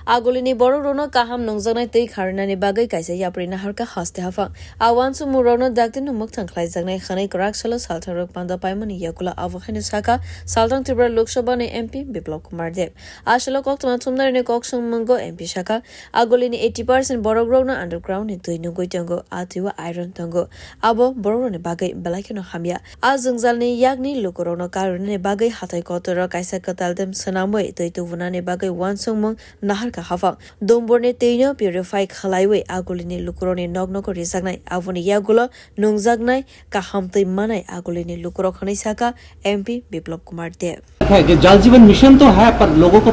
Aguli ni boro rono kaham nungjaknai tei kharnani bagai kaisa yapri naharka haste hafa awan su murono daktin numuk thanklai jaknai khanai krak salo salthang rok panda paimani yakula avkhani saka salthang tripura lok sabha ni MP Biplab Kumar Deb asalo kok tama thumnar ni kok sungmungo MP saka Aguli ni 80% borok rokno underground ni tui nugoi tango atiwa iron tango abo borok ni bagai balaikino hamya ajungjal ni yakni lokorono karone ni bagai hatai kotor kaisa kataldem sanamoi tui tubunani bagai wansukha naharka hafa domborne teino purify khalaiwe Aguli ni lukuroni nogno ko rijaknai avoni yagulo nungjaknai kaham tei manai Aguli ni lukuro khani saka MP Biplab Kumar Deb है कि जल जीवन mission तो है पर लोगों को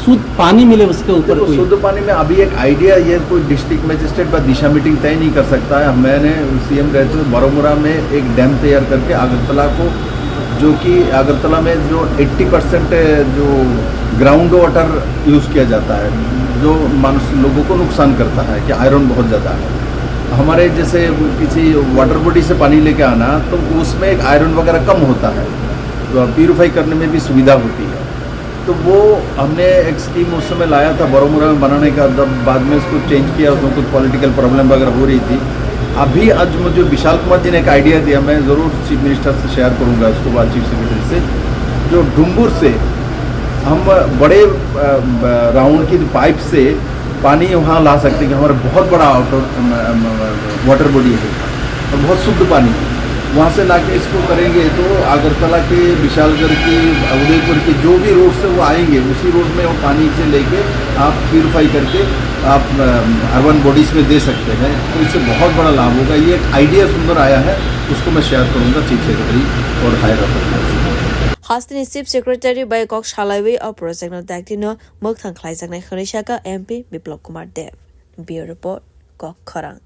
शुद्ध पानी मिले उसके ऊपर तो शुद्ध पानी में अभी एक आइडिया ये कोई डिस्ट्रिक्ट मजिस्ट्रेट व दिशा मीटिंग तय नहीं कर सकता है। मैंने सीएम रहते हुए बारोमुरा में एक डैम तैयार करके अगरतला को जो कि अगरतला में जो 80% जो ग्राउंड वाटर यूज़ किया जाता है जो लोगों को नुकसान करता है कि आयरन बहुत ज़्यादा है। हमारे जैसे किसी वाटर बॉडी से पानी लेके आना तो उसमें एक आयरन वगैरह कम होता है तो प्यूरिफाई करने में भी सुविधा होती है। तो वो हमने एक स्कीम उस समय लाया था बारोमुरा में बनाने का, जब बाद में इसको चेंज किया उसमें कुछ पॉलिटिकल प्रॉब्लम वगैरह हो रही थी। अभी आज मुझे विशाल कुमार जी ने एक आइडिया दिया, मैं ज़रूर चीफ मिनिस्टर से शेयर करूँगा उसके बाद चीफ सेक्रेटरी से, जो डुम्बुर से हम बड़े राउंड की पाइप से पानी वहाँ ला सकते हैं कि हमारा बहुत बड़ा वाटर बॉडी है और बहुत शुद्ध पानी वहाँ से लाके इसको करेंगे तो अगरतला के विशालगढ़ की उदयपुर की जो भी रोड से वो आएंगे उसी रोड में वो पानी से लेके आप प्यूरिफाई करके आप अर्बन बॉडीज़ में दे सकते हैं। तो इससे बहुत बड़ा लाभ होगा। ये एक आइडिया सुंदर आया है, उसको मैं शेयर करूँगा चीफ सेक्रेटरी और higher authority. Hastini Chief Secretary by Kok Shalaiwe or Project no Dactino Mok Thanklai Jaknai Khani Saka MP Biplab Kumar Deb. Bureau Report Kok Kharang.